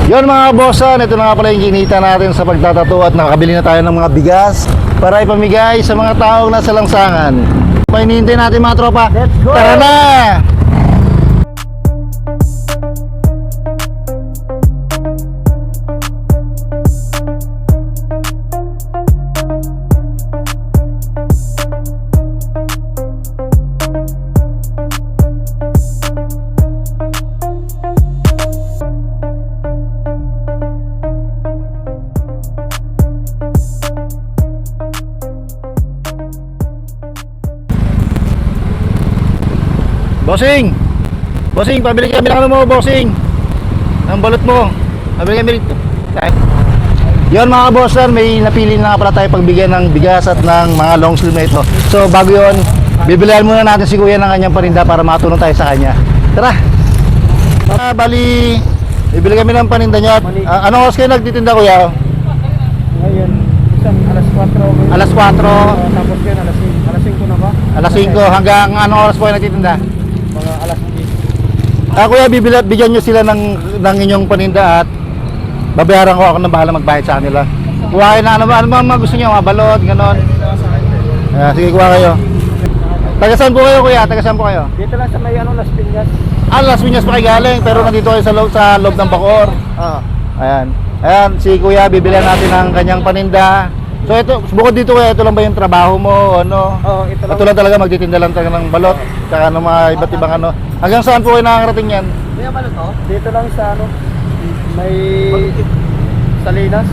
Yun mga bossan, ito na nga pala yung kinita natin sa pagtatato at nakakabili na tayo ng mga bigas para ipamigay sa mga taong nasa langsangan. Painihintay natin mga tropa. Let's go! Tara na! Bossing! Bossing, pabili kami ng ano mo, bossing! Ang balot mo. Pabili kami rito. Yun mga bossan, may napili na nga pala tayo pagbigyan ng bigas at ng mga long sleeve na ito. So bago yun, bibilihan muna natin si kuya ng kanyang paninda para makatulong tayo sa kanya. Tara! Bali, bibili kami ng paninda niya. Anong oras kayo nagtitinda kuya? Ngayon, isang alas 4. Alas 4. Tapos yun, alas 5 na ba? Alas 5 hanggang anong oras po kayo nagtitinda? Mga alas 10. Kuya, bigyan nyo sila ng inyong paninda at babayaran ko, ako na bahala magbayad sa kanila. Kuha kayo na ano mga gusto nyo, mga balot, ganon. Sige, kuha kayo. Tagasan po kayo kuya, tagasan po kayo. Dito lang sa may Las Piñas. Las Piñas pa kayo galing, pero nandito kayo sa loob ng Bacoor. Ayan. Ayan, si kuya, bibilihan natin ng kanyang paninda. So ito, bukod dito kuya, ito lang ba yung trabaho mo, ano? Oo, ito lang. Ito lang talaga, magtitinda lang talaga ng balot, tsaka ng mga iba't ibang ano. Hanggang saan po kayo nakakarating yan? Dito lang sa may Salinas.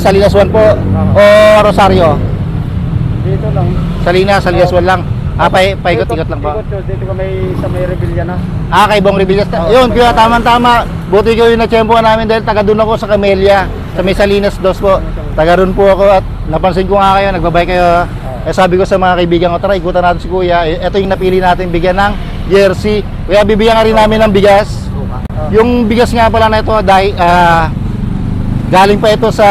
Salinas 1 po. O Rosario? Dito lang. Salinas 1 lang. Paikot-ikot lang po. Dito ka sa may Rebilla na. Kay Bong Revillas. Yun, kuya, tama-tama. Buti ko yung natsyempohan namin dahil taga doon ako sa Camellia, sa may Salinas 2 po. Taga doon po ako at napansin ko nga kayo, nagbabay kayo. Sabi ko sa mga kaibigan ko, tara, ikutan natin si kuya. Ito yung napili natin, bigyan ng jersey. Kuya, bibigyan ka rin namin ng bigas. Yung bigas nga pala na ito, dahil galing pa ito sa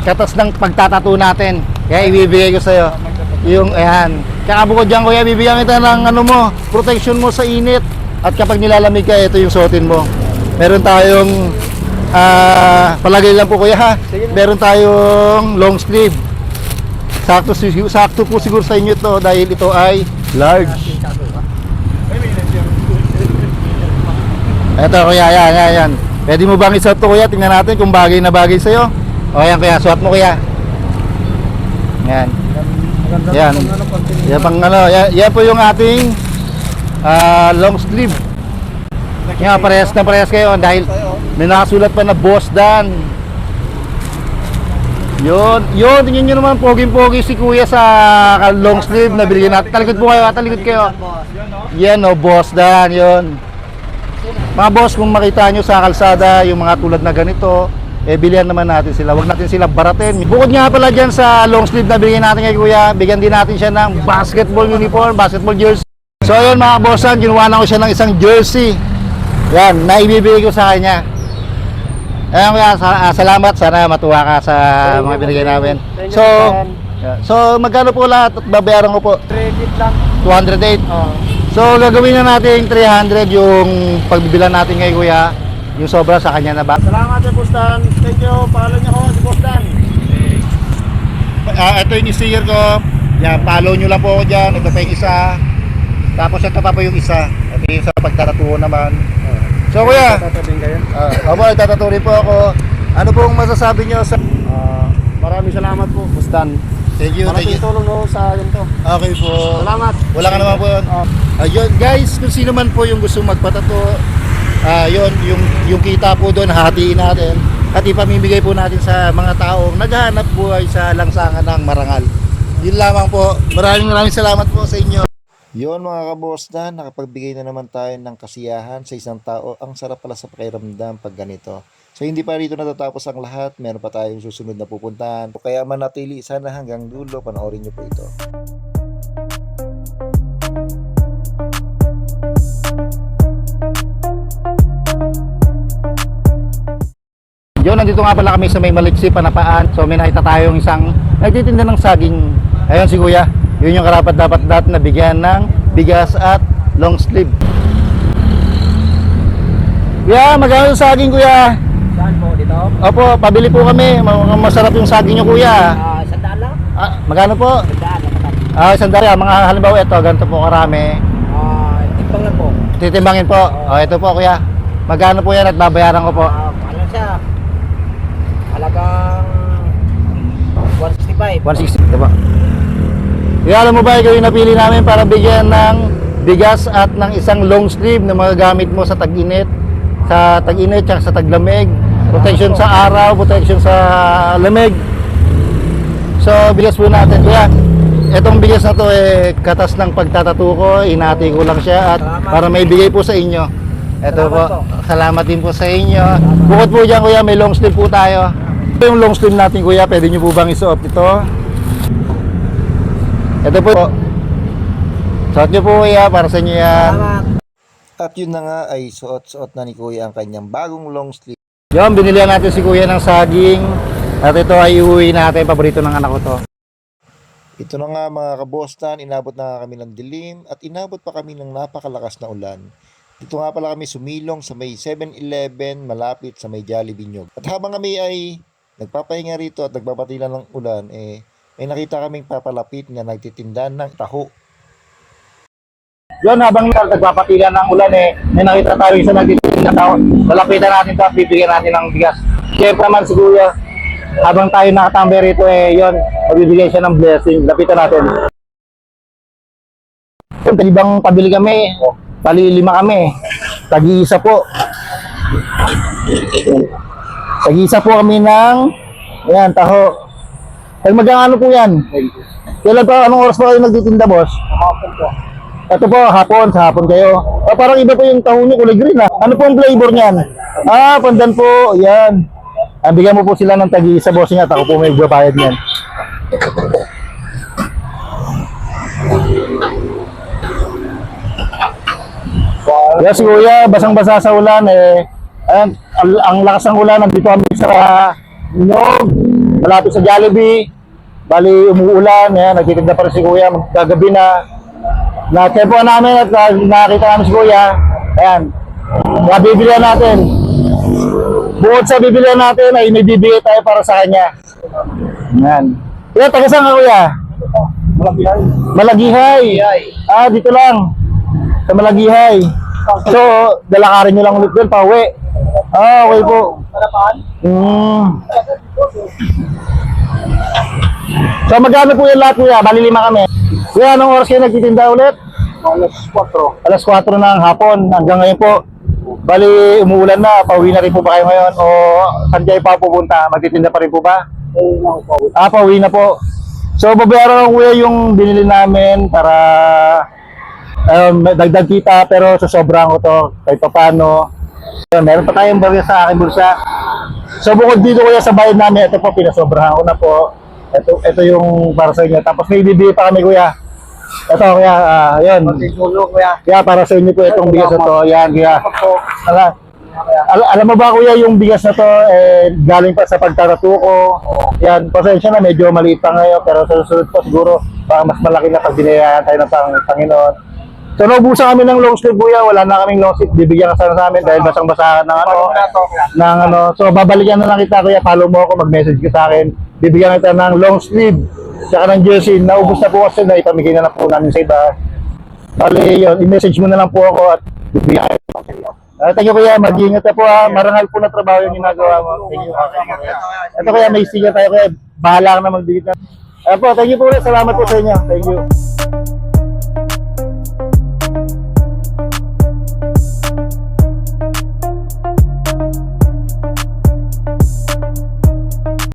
katas ng pagtatato natin. Kaya ibibigay ko sa'yo. Yung, ayan. Kaya bukod dyan, kuya, bibigyan kita ng ano mo, protection mo sa init. At kapag nilalamig ka, ito yung suotin mo. Meron tayong, palagay lang po kuya ha. Meron tayong long sleeve. Sakto po siguro sa inyo ito dahil ito ay large. Ito kuya, yan. Pwede mo bang isuot to kuya? Tingnan natin kung bagay na bagay sa'yo. O yan kuya, suot mo kuya. Yan. Yan. Yan pang ano, yan po yung ating long sleeve. Yan, parehas kayo dahil may nakasulat pa na Boss Dan. Yun, tingnan nyo naman, poging-pogi si kuya sa long sleeve na binigyan natin. Talikod po kayo, talikod kayo. Yan o, Boss Dan, yun. Mga boss, kung makita nyo sa kalsada yung mga tulad na ganito, bilihan naman natin sila. Huwag natin sila baratin. Bukod nga pala dyan sa long sleeve na binigyan natin kay kuya, bigyan din natin siya ng basketball uniform, basketball jersey. So yun mga bossan, ginuwanan ko siya ng isang jersey. Yan, naibibigay ko sa kanya. Ayan kuya, salamat. Sana matuwa ka sa mga binigay namin. So magkano po lahat at babayaran ko po? 300 lang. 208. So gagawin na natin 300 yung pagbibilan natin kay kuya. Yung sobra sa kanya na ba? Salamat sa Boss Dan. Thank you. Follow niyo ako si Boss Dan. Ito yung sticker ko. Yan, follow nyo lang po ako dyan. Ito pa yung isa. Tapos ito pa po yung isa. Ito yung sa pagtatatuo naman. So kuya, Tatatabihin kayo? opo, itatatuo rin po ako. Ano pong masasabi nyo sa... Maraming salamat po, Boss Dan. Thank you, thank you. Malaking tulong no sa ganito. Okay po. Salamat. Wala ka naman po yun. Ayun, guys, kung sino man po yung gusto magpatato, yun, yung kita po doon, hatiin natin. At ipamimigay po natin sa mga taong naghahanap buhay sa langsangan ng Marangal. Yun lamang po. Maraming salamat po sa inyo. Yun mga kaboss Dan, nakapagbigay na naman tayo ng kasiyahan sa isang tao. Ang sarap pala sa pakiramdam pag ganito. So hindi pa rito natatapos ang lahat, meron pa tayong susunod na pupuntahan. Kaya manatili sana hanggang dulo, panoorin nyo po ito. Yun, nandito nga pala kami sa may Maliksi, Panapaan. So may nakita tayong isang nagtitinda ng saging. Ayun si kuya, yun yung karapat dapat na bigyan ng bigas at long sleeve. Kuya, magkano yung saging kuya? Saan po? Dito? Opo, pabili po kami. Masarap yung saging nyo kuya. Sandaan lang? Magkano po? Sandaan. Sandali. Mga halimbawa ito, ganito po karami. Timpang lang po. Titimbangin po. Ito po kuya. Magkano po yan at babayaran ko po? Ano siya? Halagang 165. 160. Ito po. Kuya, alam mo ba, ikaw yung napili namin para bigyan ng bigas at ng isang long sleeve na mga gamit mo sa tag-init. Sa tag-init, tsaka sa taglamig. Protection sa araw, protection sa lamig. So, bigas po natin. Kuya, itong bigas na to katas ng pagtatato ko. Inati ko lang siya at para may bigay po sa inyo. Ito po. Salamat din po sa inyo. Bukod po dyan kuya, may long sleeve po tayo. Ito yung long sleeve natin kuya. Pwede nyo po bang isuot ito? Ito po. Suot nyo po kuya, para sa inyo yan. At yun na nga ay suot-suot na ni Kuya ang kanyang bagong long sleeve. Yan, binilihan natin si kuya ng saging. At ito ay iuwi natin. Paborito ng anak ko to. Ito na nga mga kabostan, inabot na nga kami ng dilim at inabot pa kami ng napakalakas na ulan. Dito nga pala kami sumilong sa may 7-Eleven malapit sa may Jollibee Nyog. At habang kami ay nagpapahinga rito at nagbabatilan ng ulan, may nakita kaming papalapit na nagtitinda ng taho. Yun, habang nagpapatilan ng ulan may nakita tayo isa nagtitinda tao. Lalapitan natin ito at bibigyan natin ng bigas. Siyempre naman si kuya, habang tayo nakatambay rito yun, magbibigay siya ng blessing. Lapitan natin. Yun, talibang pabili kami. Pali 5 kami. Tag-iisa po. Tag-iisa po kami ng ayan, taho. Magkano po yan? Kailan pa, anong oras pa kayo nagtitinda, boss? Hapon po. Ito po, hapon, sa hapon kayo. Parang iba po yung taho nyo, kulay green ha. Ano po ang flavor niyan? Pandan po, yan. Bigyan mo po sila ng tag-iisa, boss niya. Ako po may bayad niyan. Yes, kuya, basang-basa sa ulan ayan, ang lakas ng ulan, nandito kami sa Nyog, malapit sa Jollibee. Bali, umuulan, ayan, nagtitinda pa rin si kuya, gagabi na. Na-tempo namin at nakita namin si kuya. Ayan, nabibilihan natin. Bukod sa bibilihan natin, ay may bibigay tayo para sa kanya. Ayan. Kuya, taga saan ka kuya? Malagihay. Malagihay. Dito lang. Sa Malagihay. So, dalakarin nyo lang ulit doon, pauwi. Okay po. So, magkano po yung lahat kuya? Bali 5 kami. Kuya, anong oras kayo nagtitinda ulit? Alas 4 ng hapon. Hanggang ngayon po. Bali, umuulan na. Pauwi na rin po ba kayo ngayon? O saan kayo pa pupunta? Magtitinda pa rin po ba? Pauwi na po. So, babayaran ko kuya yung binili namin para dagdag kita, pero sobrang ko to kahit pa paano. Meron pa tayong barya sa aking bulsa. So bukod dito kuya sa bayad namin, ito po pinasobrahan ko na po. Ito yung para sa inyo. Tapos may bibigay pa kami kuya. Ito kuya, yun. Kaya para sa inyo po itong bigas na to. Yan kuya. Alam mo ba kuya, yung bigas na to galing pa sa pagtatato ko. Yan, pasensya na medyo maliit pa ngayon, pero sa susunod po siguro mas malaki na pag binayaran tayo ng Panginoon. So naubusan kami ng long sleeve kuya, wala na kaming long sleeve, bibigyan ka sana sa amin dahil basang-basahan ng ano. So babalikan na lang kita kuya, follow mo ako, mag-message ka sa akin. Bibigyan kita ng long sleeve, saka ng jersey. Naubos na po kasi na ipamigay na lang po namin sa iba. Bali yun, i-message mo na lang po ako at bibigyan ka sa iyo. Thank you kuya, mag-iingat ka po ha. Marangal po na trabaho yung ginagawa mo. Thank you. Ito kuya, may sticker tayo kuya. Bahala ka na mag-digit na. Ayan po, thank you po ulit. Salamat po sa inyo. Thank you.